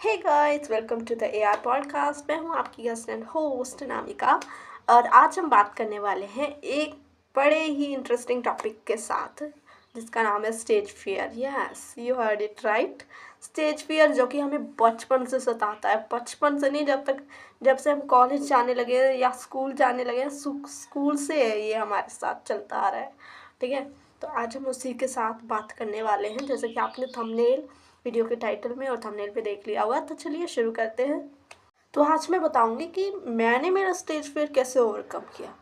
Hey guys, welcome to the AR podcast. मैं हूं आपकी गेस्ट एंड होस्ट नामिका। और आज हम बात करने वाले हैं एक बड़े ही इंटरेस्टिंग टॉपिक के साथ, जिसका नाम है stage fear. Yes, you heard it right. Stage fear जो कि हमें बचपन से सताता है। बचपन से नहीं, जब से हम कॉलेज जाने लगे या स्कूल जाने लगे, स्कूल से है ये हमारे साथ चलता आ रहा है। ठीक है, तो आज हम उसी के साथ बात करने वाले हैं, जैसे कि आपने थंबनेल वीडियो के टाइटल में और थंबनेल पे देख लिया होगा। तो चलिए शुरू करते हैं। तो आज मैं बताऊंगी कि मैंने मेरा स्टेज फियर कैसे ओवरकम किया।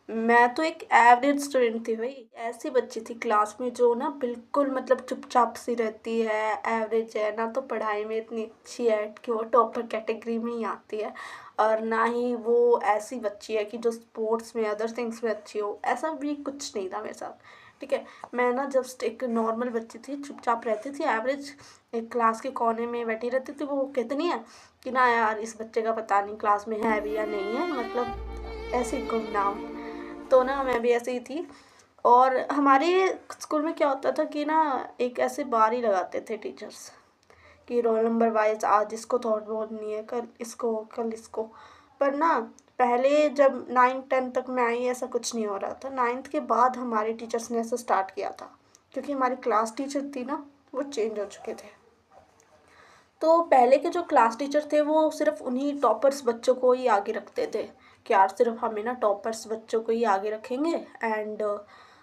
मैं तो एक एवरेज स्टूडेंट थी भाई, ऐसी बच्ची थी क्लास में जो ना बिल्कुल मतलब चुपचाप सी रहती है, एवरेज है ना, तो पढ़ाई में इतनी अच्छी है कि वो टॉपर कैटेगरी में ही आती है, और ना ही वो ऐसी बच्ची है कि जो स्पोर्ट्स में अदर थिंग्स में अच्छी हो। ऐसा भी कुछ नहीं था मेरे साथ। ठीक है, मैं ना जस्ट एक नॉर्मल बच्ची थी, चुपचाप रहती थी, एवरेज, एक क्लास के कोने में बैठी रहती थी। वो कहते नहीं है कि ना यार इस बच्चे का पता नहीं क्लास में है भी या नहीं है, मतलब ऐसे ही गुमनाम। तो ना मैं भी ऐसे ही थी। और हमारे स्कूल में क्या होता था कि ना एक ऐसे बारी लगाते थे टीचर्स कि रोल नंबर वाइज आज इसको थॉट बोलनी है, कल इसको, कल इसको। पर ना पहले जब 9 10 तक मैं आई ऐसा कुछ नहीं हो रहा था। 9th के बाद हमारे टीचर्स ने ऐसा स्टार्ट किया था, क्योंकि हमारी क्लास टीचर थी ना, वो चेंज हो चुके थे। तो पहले के जो क्लास टीचर थे वो सिर्फ उन्हीं टॉपर्स बच्चों को ही आगे रखते थे कि यार सिर्फ हमें ना टॉपर्स बच्चों को ही आगे रखेंगे, एंड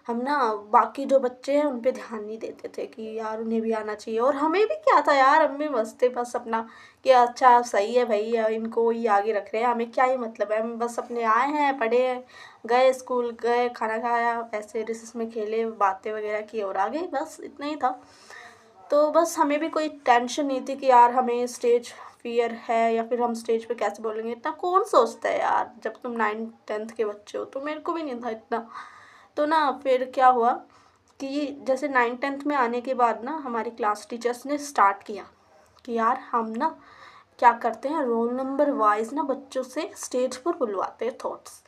हम ना बाकी जो बच्चे हैं उन पे ध्यान नहीं देते थे कि यार उन्हें भी आना चाहिए। और हमें भी क्या था यार, हम भी बस थे बस अपना कि अच्छा सही है भाई, इनको ही आगे रख रहे हैं, हमें क्या ही मतलब है, हम बस अपने आए हैं, पढ़े हैं, गए स्कूल, गए खाना खाया, ऐसे रिसेस में खेले, बातें वगैरह की और आ गए, बस इतना ही था। तो बस हमें भी कोई टेंशन नहीं थी कि यार हमें स्टेज फियर है या फिर हम स्टेज पे कैसे बोलेंगे। इतना कौन सोचता है यार, जब तुम 9 10 के बच्चे हो। तो मेरे को भी नहीं था इतना। तो ना फिर क्या हुआ कि जैसे 9 10 में आने के बाद ना हमारी क्लास टीचर्स ने स्टार्ट किया कि यार हम ना क्या करते हैं, रोल नंबर वाइज ना बच्चों से स्टेज पर बुलवाते हैं थॉट्स।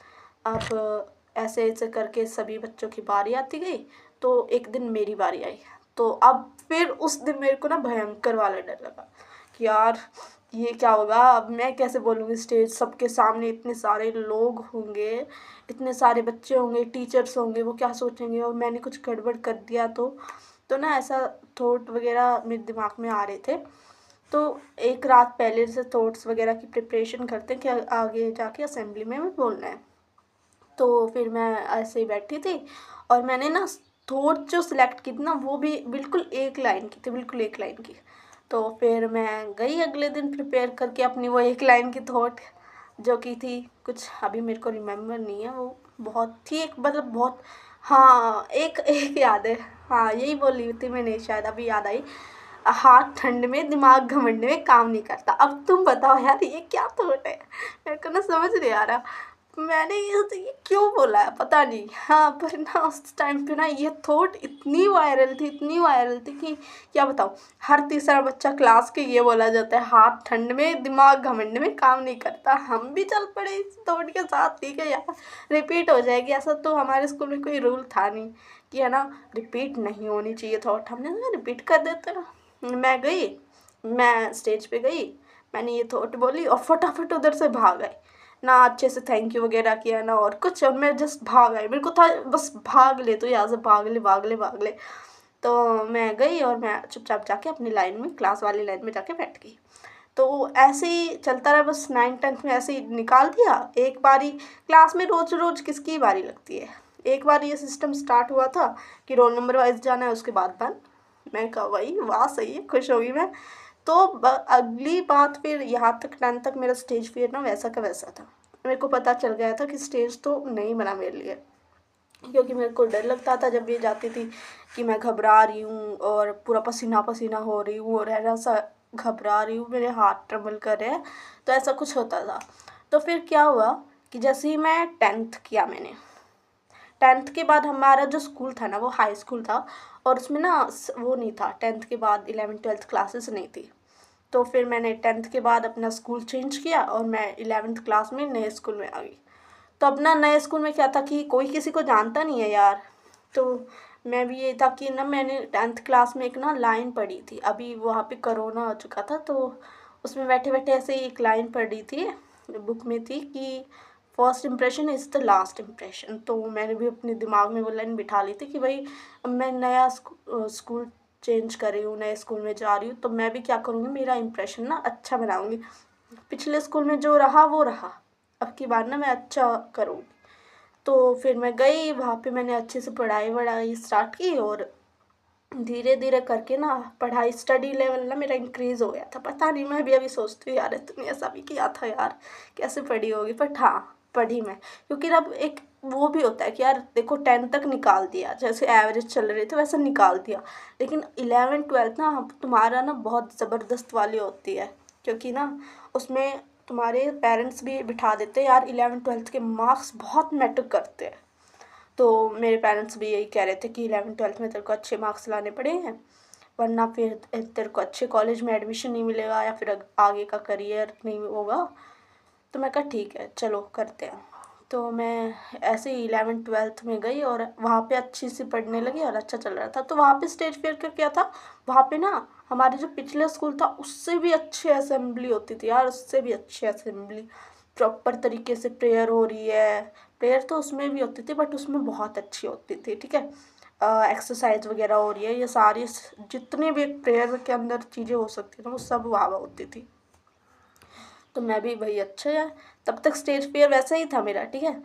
अब ऐसे ऐसे करके सभी बच्चों की बारी आती गई। तो एक दिन मेरी बारी आई। तो अब फिर उस दिन मेरे को ना भयंकर वाला डर लगा कि यार ये क्या होगा, अब मैं कैसे बोलूँगी स्टेज सबके सामने, इतने सारे लोग होंगे, इतने सारे बच्चे होंगे, टीचर्स होंगे, वो क्या सोचेंगे और मैंने कुछ गड़बड़ कर दिया तो ना ऐसा थॉट वगैरह मेरे दिमाग में आ रहे थे। तो एक रात पहले से थॉट्स वगैरह की प्रिपरेशन करते हैं कि आगे जाके असेंबली में भी बोलना है। तो फिर मैं ऐसे ही बैठी थी और मैंने ना थॉट जो सिलेक्ट की थी ना वो भी बिल्कुल एक लाइन की थी, बिल्कुल एक लाइन की। तो फिर मैं गई अगले दिन प्रिपेयर करके अपनी वो एक लाइन की थॉट, जो की थी कुछ, अभी मेरे को रिमेम्बर नहीं है, वो बहुत थी एक, मतलब बहुत, हाँ एक एक याद है। हाँ यही बोली थी मैंने, शायद अभी याद आई। हाथ ठंड में दिमाग घमंड में काम नहीं करता। अब तुम बताओ यार ये क्या थॉट है, मेरे को ना समझ नहीं आ रहा मैंने ये क्यों बोला है, पता नहीं। हाँ पर ना उस टाइम पे ना ये थॉट इतनी वायरल थी, इतनी वायरल थी कि क्या बताऊँ। हर तीसरा बच्चा क्लास के ये बोला जाता है, हाथ ठंड में दिमाग घमंड में काम नहीं करता। हम भी चल पड़े इस थॉट के साथ। ठीक है यार, रिपीट हो जाएगी, ऐसा तो हमारे स्कूल में कोई रूल था नहीं कि है ना रिपीट नहीं होनी चाहिए थॉट, हमने ना रिपीट कर देते ना। मैं गई, मैं स्टेज पे गई, मैंने ये थॉट बोली और फटाफट उधर से भाग आई। ना अच्छे से थैंक यू वगैरह किया ना और कुछ, और मैं जस्ट भाग आई। मेरे को था बस भाग ले, तो यहाँ से भाग ले भाग ले भाग ले। तो मैं गई और मैं चुपचाप जाके अपनी लाइन में, क्लास वाली लाइन में जाके बैठ गई। तो ऐसे ही चलता रहा, बस 9 10 में ऐसे ही निकाल दिया। एक बारी क्लास में रोज रोज किसकी बारी लगती है। एक बार ये सिस्टम स्टार्ट हुआ था कि रोल नंबर वाइज जाना है, उसके बाद बंद। मैं कहा भाई वाह सही है, खुश होगी मैं। तो अगली बात फिर यहाँ तक 10 तक मेरा स्टेज फियर ना वैसा का वैसा था। मेरे को पता चल गया था कि स्टेज तो नहीं बना मेरे लिए, क्योंकि मेरे को डर लगता था जब ये जाती थी कि मैं घबरा रही हूँ और पूरा पसीना पसीना हो रही हूँ और ऐसा सा घबरा रही हूँ, मेरे हाथ ट्रबल कर रहे हैं। तो ऐसा कुछ होता था। तो फिर क्या हुआ कि जैसे ही मैं 10th किया, मैंने 10th के बाद हमारा जो स्कूल था ना वो हाई स्कूल था, और उसमें ना वो नहीं था, 10th के बाद 11th 12th क्लासेस नहीं थी। तो फिर मैंने 10th के बाद अपना स्कूल चेंज किया और मैं 11th क्लास में नए स्कूल में आ गई। तो अपना नए स्कूल में क्या था कि कोई किसी को जानता नहीं है यार। तो मैं भी ये था कि ना मैंने 10th क्लास में एक ना लाइन पढ़ी थी, अभी वहाँ पे कोरोना हो चुका था, तो उसमें बैठे बैठे ऐसे ही एक लाइन पढ़ रही थी, बुक में थी कि first impression is the last impression. तो मैंने भी अपने दिमाग में वो लाइन बिठा ली थी कि भाई अब मैं नया स्कूल चेंज कर रही हूँ, नए स्कूल में जा रही हूँ, तो मैं भी क्या करूँगी, मेरा इम्प्रेशन ना अच्छा बनाऊँगी। पिछले स्कूल में जो रहा वो रहा, अब की बार ना मैं अच्छा करूँगी। तो फिर मैं गई वहाँ पे, मैंने अच्छे से पढ़ाई वढ़ाई स्टार्ट की और धीरे धीरे करके ना पढ़ाई स्टडी लेवल ना मेरा इंक्रीज़ हो गया था। पता नहीं, मैं भी अभी सोचती हूँ यार तूने ऐसा भी किया था यार, कैसे पढ़ी होगी, बट हाँ पढ़ी मैं। क्योंकि अब एक वो भी होता है कि यार देखो 10 तक निकाल दिया, जैसे एवरेज चल रही थी वैसे निकाल दिया, लेकिन 11 12 ना तुम्हारा ना बहुत ज़बरदस्त वाली होती है। क्योंकि ना उसमें तुम्हारे पेरेंट्स भी बिठा देते हैं यार, 11 12 के मार्क्स बहुत मैटर करते हैं। तो मेरे पेरेंट्स भी यही कह रहे थे कि 11 12 में तेरे को अच्छे मार्क्स लाने पड़ेंगे, वरना फिर तेरे को अच्छे कॉलेज में एडमिशन नहीं मिलेगा या फिर आगे का करियर नहीं होगा। तो मैं कहा ठीक है चलो करते हैं। तो मैं ऐसे ही 11 12 में गई और वहाँ पे अच्छी सी पढ़ने लगी और अच्छा चल रहा था। तो वहाँ पे स्टेज फेयर का क्या था, वहाँ पे ना हमारे जो पिछले स्कूल था उससे भी अच्छी असेंबली होती थी यार, उससे भी अच्छी असेंबली, प्रॉपर तरीके से प्रेयर हो रही है। प्रेयर तो उसमें भी होती थी बट उसमें बहुत अच्छी होती थी, ठीक है। एक्सरसाइज वगैरह हो रही है, ये सारी जितनी भी प्रेयर के अंदर चीज़ें हो सकती थी वो सब वहाँ होती थी। तो मैं भी भाई अच्छा है, तब तक स्टेज फियर वैसा ही था मेरा, ठीक है।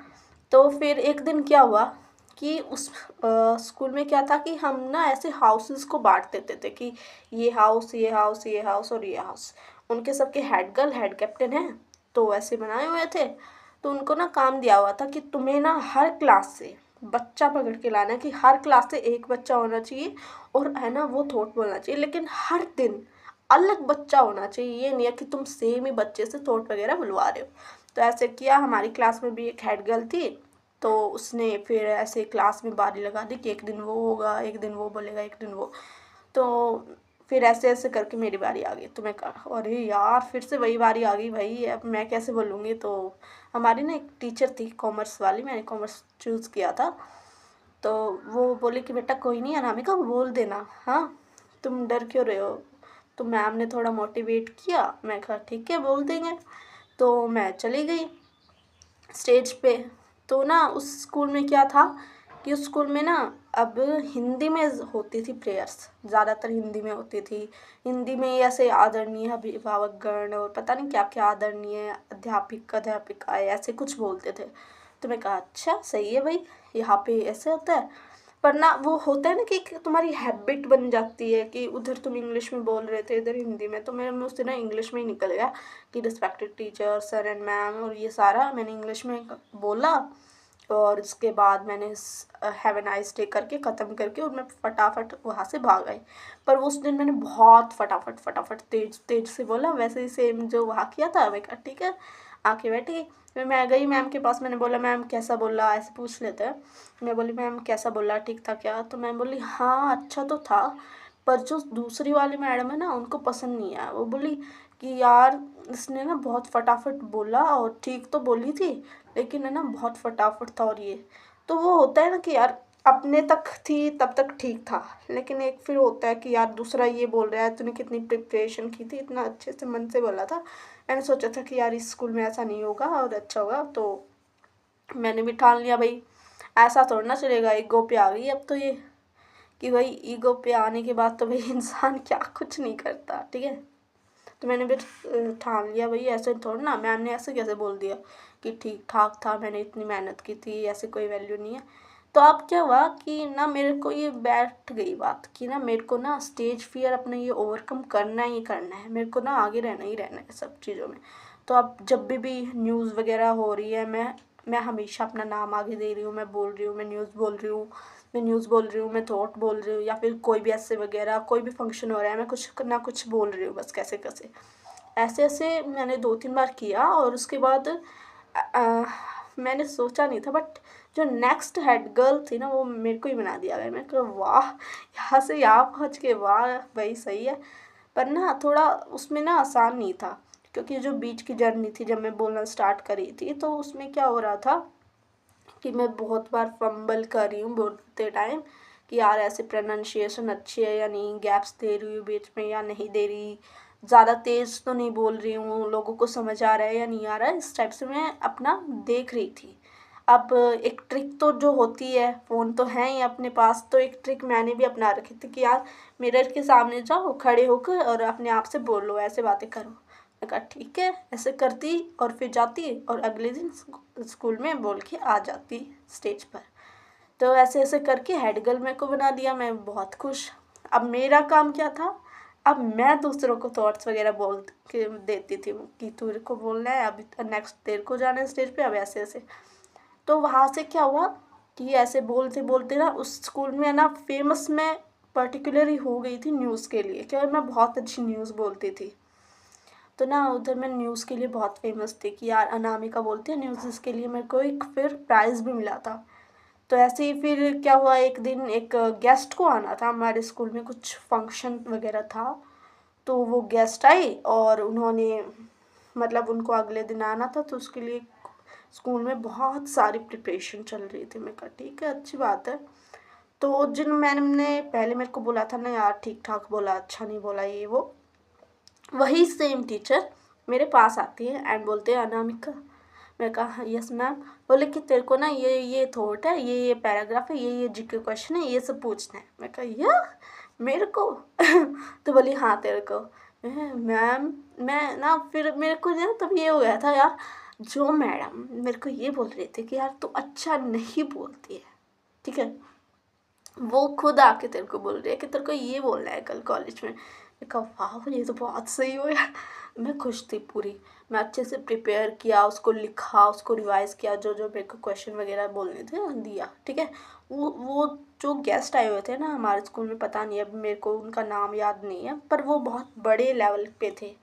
तो फिर एक दिन क्या हुआ कि उस स्कूल में क्या था कि हम ना ऐसे हाउसेस को बांट देते थे कि ये हाउस ये हाउस ये हाउस और ये हाउस, उनके सबके हेड गर्ल हेड कैप्टन हैं, तो ऐसे बनाए हुए थे। तो उनको ना काम दिया हुआ था कि तुम्हें ना हर क्लास से बच्चा पकड़ के लाना है, कि हर क्लास से एक बच्चा होना चाहिए और है ना वो थोट बोलना चाहिए, लेकिन हर दिन अलग बच्चा होना चाहिए, ये नहीं है कि तुम सेम ही बच्चे से थोट वगैरह बुलवा रहे हो। तो ऐसे किया, हमारी क्लास में भी एक हेड गर्ल थी, तो उसने फिर ऐसे क्लास में बारी लगा दी कि एक दिन वो होगा, एक दिन वो बोलेगा, एक दिन वो। तो फिर ऐसे ऐसे करके मेरी बारी आ गई। तो मैं कहा अरे यार फिर से वही बारी आ गई भाई, अब मैं कैसे बोलूँगी। तो हमारी ना एक टीचर थी कॉमर्स वाली, मैंने कॉमर्स चूज़ किया था, तो वो बोले कि बेटा कोई नहीं अनामिका बोल देना, हाँ तुम डर क्यों रहे हो। तो मैम ने थोड़ा मोटिवेट किया, मैं कहा ठीक है बोल देंगे। तो मैं चली गई स्टेज पे। तो ना उस स्कूल में क्या था कि उस स्कूल में ना अब हिंदी में होती थी प्रेयर्स, ज़्यादातर हिंदी में होती थी। हिंदी में ही ऐसे आदरणीय अभिभावकगण और पता नहीं क्या क्या आदरणीय अध्यापिक अध्यापिकाएँ ऐसे कुछ बोलते थे। तो मैं कहा अच्छा सही है भाई, यहाँ पे ऐसे होता है। पर ना वो होता है ना कि एक तुम्हारी हैबिट बन जाती है कि उधर तुम इंग्लिश में बोल रहे थे इधर हिंदी में, तो मेरे मुँह से ना इंग्लिश में ही निकल गया कि respected teacher sir and ma'am, और ये सारा मैंने इंग्लिश में बोला। और उसके बाद मैंने हैव ए नाइस डे करके ख़त्म करके और मैं फटाफट वहाँ से भाग आई। पर उस दिन मैंने बहुत फटाफट फटाफट तेज तेज से बोला, वैसे ही सेम जो वहाँ किया था। मैं कहा ठीक है, आके बैठी। फिर मैं गई मैम के पास, मैंने बोला मैम कैसा बोला, ऐसे पूछ लेते हैं। मैं बोली मैम कैसा बोला, ठीक था क्या। तो मैम बोली हाँ अच्छा तो था, पर जो दूसरी वाली मैडम है ना उनको पसंद नहीं आया। वो बोली कि यार इसने ना बहुत फटाफट बोला और ठीक तो बोली थी, लेकिन है ना बहुत फटाफट था। और ये तो वो होता है ना कि यार अपने तक थी तब तक ठीक था, लेकिन एक फिर होता है कि यार दूसरा ये बोल रहा है, तूने कितनी प्रिपरेशन की थी, इतना अच्छे से मन से बोला था। मैंने सोचा था कि यार इस स्कूल में ऐसा नहीं होगा और अच्छा होगा। तो मैंने भी ठान लिया भाई, ऐसा थोड़ा ना चलेगा, ईगो पे आ गई अब तो ये, कि भाई ईगो पे आने के बाद तो भाई इंसान क्या कुछ नहीं करता, ठीक है। तो मैंने भी ठान लिया भाई, ऐसे थोड़ा ना, मैम ने ऐसे कैसे बोल दिया कि ठीक ठाक था, मैंने इतनी मेहनत की थी, ऐसे कोई वैल्यू नहीं है। तो अब क्या हुआ कि ना मेरे को ये बैठ गई बात कि ना मेरे को ना स्टेज फियर अपने ये ओवरकम करना ही करना है, मेरे को ना आगे रहना ही रहना है सब चीज़ों में। तो अब जब भी न्यूज़ वगैरह हो रही है, मैं हमेशा अपना नाम आगे दे रही हूँ, मैं बोल रही हूँ, मैं न्यूज़ बोल रही हूँ, मैं न्यूज़ बोल रही हूँ, मैं थॉट बोल रही हूँ, या फिर कोई भी ऐसे वगैरह कोई भी फंक्शन हो रहा है मैं कुछ ना कुछ बोल रही हूँ, बस कैसे कैसे ऐसे ऐसे मैंने 2 3 बार किया। और उसके बाद मैंने सोचा नहीं था, बट जो नेक्स्ट हेड गर्ल थी ना वो मेरे को ही बना दिया गया। मैं कहा वाह, यहाँ से यहाँ पहुँच के वाह भाई सही है। पर ना थोड़ा उसमें ना आसान नहीं था, क्योंकि जो बीच की जर्नी थी जब मैं बोलना स्टार्ट करी थी, तो उसमें क्या हो रहा था कि मैं बहुत बार फंबल कर रही हूँ बोलते टाइम कि यार ऐसे प्रोनाउंसिएशन अच्छी है या नहीं, गैप्स दे रही हूँ बीच में या नहीं दे रही, ज़्यादा तेज़ तो नहीं बोल रही हूँ, लोगों को समझ आ रहा है या नहीं आ रहा है, इस टाइप से मैं अपना देख रही थी। अब एक ट्रिक तो जो होती है, फ़ोन तो है ही अपने पास, तो एक ट्रिक मैंने भी अपना रखी थी कि यार मिरर के सामने जाओ खड़े होकर और अपने आप से बोलो, ऐसे बातें करो। मैं कहा ठीक है, ऐसे करती और फिर जाती और अगले दिन स्कूल में बोल के आ जाती स्टेज पर। तो ऐसे ऐसे करके हेड गर्ल मेरे को बना दिया, मैं बहुत खुश। अब मेरा काम क्या था, अब मैं दूसरों को थॉट्स वगैरह बोल के देती थी कि तेरे को बोलना है, अभी नेक्स्ट तेरे को जाना है स्टेज पे, अब ऐसे ऐसे। तो वहाँ से क्या हुआ कि ऐसे बोलते बोलते ना उस स्कूल में ना फेमस मैं पर्टिकुलरली हो गई थी न्यूज़ के लिए, क्योंकि मैं बहुत अच्छी न्यूज़ बोलती थी। तो ना उधर मैं न्यूज़ के लिए बहुत फेमस थी कि यार अनामिका बोलती है न्यूज़, इसके लिए मेरे को एक फिर प्राइज़ भी मिला था। तो ऐसे ही फिर क्या हुआ, एक दिन एक गेस्ट को आना था हमारे स्कूल में, कुछ फंक्शन वगैरह था। तो वो गेस्ट आई और उन्होंने मतलब उनको अगले दिन आना था, तो उसके लिए स्कूल में बहुत सारी प्रिपरेशन चल रही थी। मैं कहा ठीक है, अच्छी बात है। तो जिन मैम ने पहले मेरे को बोला था ना यार ठीक ठाक बोला, अच्छा नहीं बोला ये वो, वही सेम टीचर मेरे पास आती है एंड बोलते हैं अनामिका। मैं कहा यस मैम। बोले कि तेरे को ना ये थॉट है, ये पैराग्राफ है, ये जीके क्वेश्चन है, ये सब पूछना है। मैं कहा या मेरे को तो बोली हाँ तेरे को। मैम मैं ना फिर मेरे को ना तब ये हो गया था यार, जो मैडम मेरे को ये बोल रहे थे कि यार तू अच्छा नहीं बोलती है, ठीक है, वो खुद आके तेरे को बोल रही है कि तेरे को ये बोलना है कल कॉलेज में। मैं कहा वाह ये तो बहुत सही हो यार। मैं खुश थी पूरी। मैं अच्छे से प्रिपेयर किया, उसको लिखा, उसको रिवाइज किया, जो जो मेरे को क्वेश्चन वगैरह बोलने थे दिया, ठीक है। वो जो गेस्ट आए हुए थे ना हमारे स्कूल में, पता नहीं अब मेरे को उनका नाम याद नहीं है, पर वो बहुत बड़े लेवल पे थे।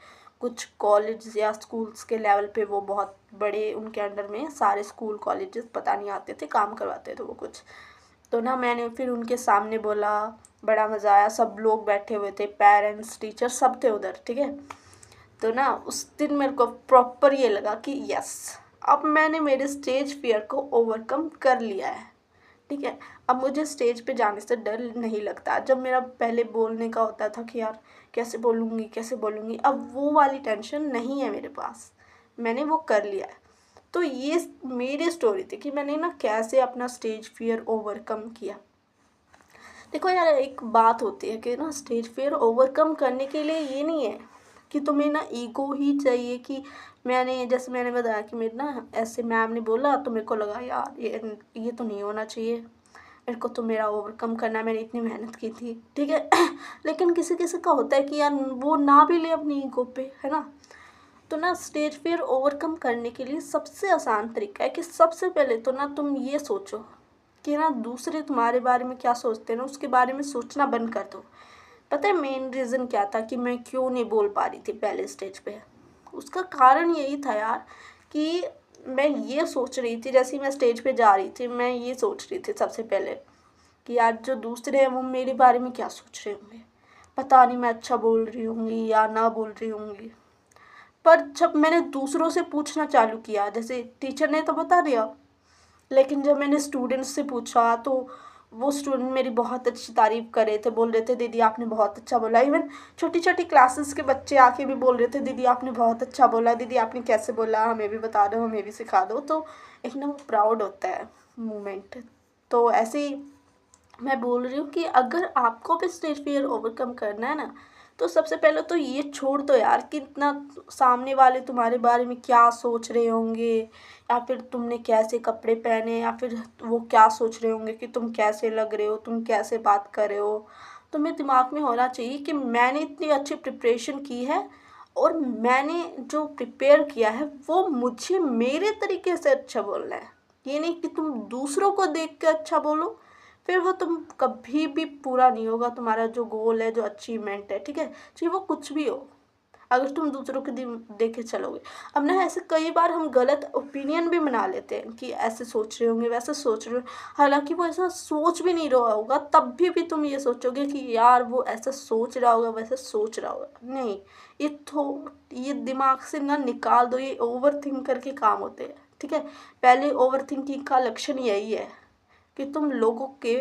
कुछ कॉलेज या स्कूल्स के लेवल पे वो बहुत बड़े, उनके अंडर में सारे स्कूल कॉलेजेस पता नहीं आते थे, काम करवाते थे वो कुछ। तो ना मैंने फिर उनके सामने बोला, बड़ा मज़ा आया, सब लोग बैठे हुए थे, पेरेंट्स टीचर सब थे उधर, ठीक है। तो ना उस दिन मेरे को प्रॉपर ये लगा कि यस, अब मैंने मेरे स्टेज फियर को ओवरकम कर लिया है, ठीक है। अब मुझे स्टेज पे जाने से डर नहीं लगता। जब मेरा पहले बोलने का होता था कि यार कैसे बोलूँगी कैसे बोलूँगी, अब वो वाली टेंशन नहीं है मेरे पास, मैंने वो कर लिया है। तो ये मेरी स्टोरी थी कि मैंने ना कैसे अपना स्टेज फियर ओवरकम किया। देखो यार एक बात होती है कि ना स्टेज फियर ओवरकम करने के लिए ये नहीं है कि तुम्हें ना ईगो ही चाहिए कि मैंने, जैसे मैंने बताया कि मेरे ना ऐसे मैम ने बोला तो मेरे को लगा यार ये तो नहीं होना चाहिए, मेरे को तो मेरा ओवरकम करना है, मैंने इतनी मेहनत की थी, ठीक है। लेकिन किसी किसी का होता है कि यार वो ना भी ले अपनी ईगो पे, है ना। तो ना स्टेज फियर ओवरकम करने के लिए सबसे आसान तरीका है कि सबसे पहले तो ना तुम ये सोचो कि ना दूसरे तुम्हारे बारे में क्या सोचते हैं ना, उसके बारे में सोचना बंद कर दो। पता है मेन रीज़न क्या था कि मैं क्यों नहीं बोल पा रही थी पहले स्टेज पे? उसका कारण यही था यार कि मैं ये सोच रही थी, जैसे ही मैं स्टेज पे जा रही थी मैं ये सोच रही थी सबसे पहले कि यार जो दूसरे हैं वो मेरे बारे में क्या सोच रहे होंगे, पता नहीं मैं अच्छा बोल रही होंगी या ना बोल रही होंगी। पर जब मैंने दूसरों से पूछना चालू किया, जैसे टीचर ने तो बता दिया, लेकिन जब मैंने स्टूडेंट्स से पूछा तो वो स्टूडेंट मेरी बहुत अच्छी तारीफ़ कर रहे थे, बोल रहे थे दीदी आपने बहुत अच्छा बोला। इवन छोटी छोटी क्लासेस के बच्चे आके भी बोल रहे थे दीदी आपने बहुत अच्छा बोला, दीदी आपने कैसे बोला, हमें भी बता दो, हमें भी सिखा दो। तो एक ना वो प्राउड होता है मोमेंट। तो ऐसे ही मैं बोल रही हूँ कि अगर आपको भी स्टेज फियर ओवरकम करना है ना, तो सबसे पहले तो ये छोड़ दो यार कि इतना सामने वाले तुम्हारे बारे में क्या सोच रहे होंगे, या फिर तुमने कैसे कपड़े पहने, या फिर वो क्या सोच रहे होंगे कि तुम कैसे लग रहे हो, तुम कैसे बात कर रहे हो। तुम्हें दिमाग में होना चाहिए कि मैंने इतनी अच्छी प्रिपरेशन की है और मैंने जो प्रिपेयर किया है वो मुझे मेरे तरीके से अच्छा बोलना है। ये नहीं कि तुम दूसरों को देख के अच्छा बोलो, फिर वो तुम कभी भी पूरा नहीं होगा, तुम्हारा जो गोल है जो अचीवमेंट है, ठीक है, चाहे वो कुछ भी हो, अगर तुम दूसरों के देखे चलोगे। अब ना ऐसे कई बार हम गलत ओपिनियन भी बना लेते हैं कि ऐसे सोच रहे होंगे वैसे सोच रहे हो, हालांकि वो ऐसा सोच भी नहीं रहा होगा, तब भी तुम ये सोचोगे कि यार वो ऐसा सोच रहा होगा वैसे सोच रहा होगा। नहीं, ये दिमाग से ना निकाल दो, ये ओवर थिंक करके काम होते हैं, ठीक है। पहले ओवर थिंकिंग का लक्षण यही है कि तुम लोगों के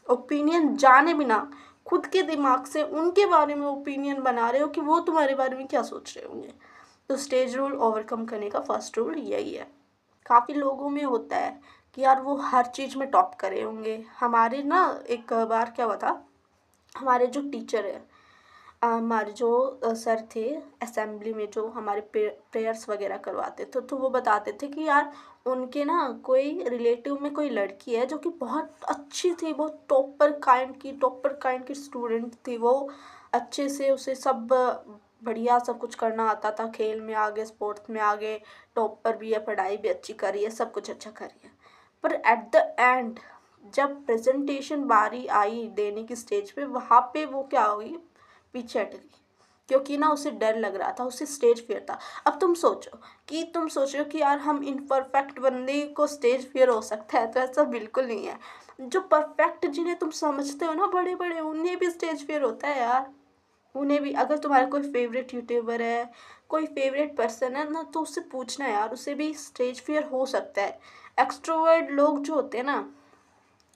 ओपिनियन जाने बिना खुद के दिमाग से उनके बारे में ओपिनियन बना रहे हो कि वो तुम्हारे बारे में क्या सोच रहे होंगे। तो स्टेज रूल ओवरकम करने का फर्स्ट रूल यही है। काफ़ी लोगों में होता है कि यार वो हर चीज़ में टॉप करे होंगे। हमारे ना एक बार क्या हुआ था, हमारे जो टीचर है, हमारे जो सर थे असेंबली में, जो हमारे प्रेयर्स वगैरह करवाते थे, तो वो बताते थे कि यार उनके ना कोई रिलेटिव में कोई लड़की है जो कि बहुत अच्छी थी, बहुत टॉपर काइंड की स्टूडेंट थी वो। अच्छे से उसे सब बढ़िया सब कुछ करना आता था, खेल में आगे, स्पोर्ट्स में आगे, टॉपर भी है, पढ़ाई भी अच्छी करी है, सब कुछ अच्छा करी है। पर एट द एंड जब प्रेजेंटेशन बारी आई देने की स्टेज पे, वहाँ पे वो क्या हुई, पीछे हट गई, क्योंकि ना उसे डर लग रहा था, उसे स्टेज फियर था। अब तुम सोचो कि यार हम इनपरफेक्ट बंदे को स्टेज फियर हो सकता है, तो ऐसा बिल्कुल नहीं है। जो परफेक्ट जिन्हें तुम समझते हो ना बड़े बड़े, उन्हें भी स्टेज फियर होता है यार। उन्हें भी, अगर तुम्हारा कोई फेवरेट यूट्यूबर है, कोई फेवरेट पर्सन है ना, तो उससे पूछना यार, उसे भी स्टेज फियर हो सकता है। एक्सट्रोवर्ट लोग जो होते हैं ना,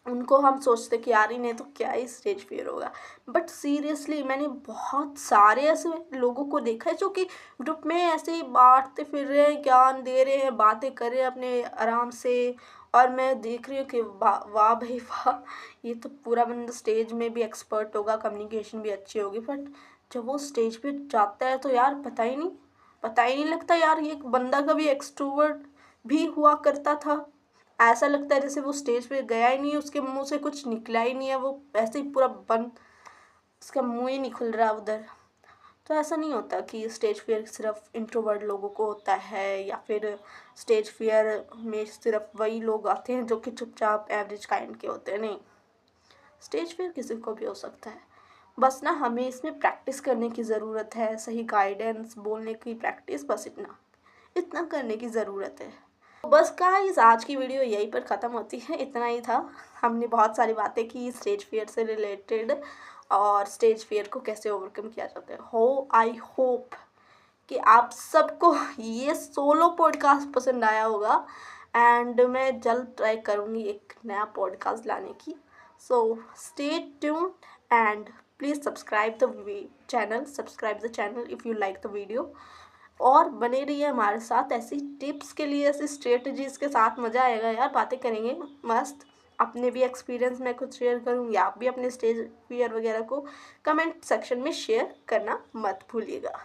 उनको हम सोचते कि यार इन्हें तो क्या ही स्टेज फियर होगा, बट सीरियसली मैंने बहुत सारे ऐसे लोगों को देखा है जो कि ग्रुप में ऐसे ही बांटते फिर रहे हैं, ज्ञान दे रहे हैं, बातें कर रहे हैं अपने आराम से, और मैं देख रही हूँ कि वाह वाह भाई वाह, ये तो पूरा बंदा स्टेज में भी एक्सपर्ट होगा, कम्युनिकेशन भी अच्छी होगी, बट जब वो स्टेज पे जाता है तो यार पता ही नहीं लगता यार ये बंदा कभी एक्सट्रोवर्ट भी हुआ करता था। ऐसा लगता है जैसे वो स्टेज पे गया ही नहीं है, उसके मुंह से कुछ निकला ही नहीं है, वो ऐसे ही पूरा बंद, उसका मुंह ही नहीं खुल रहा उधर। तो ऐसा नहीं होता कि स्टेज फियर सिर्फ इंट्रोवर्ट लोगों को होता है, या फिर स्टेज फियर में सिर्फ वही लोग आते हैं जो कि चुपचाप एवरेज काइंड के होते हैं। नहीं, स्टेज फियर किसी को भी हो सकता है। बस ना हमें इसमें प्रैक्टिस करने की ज़रूरत है, सही गाइडेंस, बोलने की प्रैक्टिस, बस इतना इतना करने की ज़रूरत है। बस गाइस, आज की वीडियो यहीं पर ख़त्म होती है, इतना ही था। हमने बहुत सारी बातें की स्टेज फियर से रिलेटेड, और स्टेज फियर को कैसे ओवरकम किया जाता है। आई होप कि आप सबको ये सोलो पॉडकास्ट पसंद आया होगा, एंड मैं जल्द ट्राई करूँगी एक नया पॉडकास्ट लाने की। So stay tuned and please subscribe the channel if you like the video, और बने रहिए हमारे साथ ऐसी टिप्स के लिए, ऐसी स्ट्रेटजीज़ के साथ। मज़ा आएगा यार, बातें करेंगे मस्त। अपने भी एक्सपीरियंस मैं कुछ शेयर करूँगी, आप भी अपने स्टेज फियर वगैरह को कमेंट सेक्शन में शेयर करना मत भूलिएगा।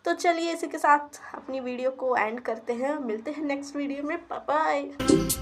तो चलिए इसी के साथ अपनी वीडियो को एंड करते हैं, मिलते हैं नेक्स्ट वीडियो में, बाय बाय।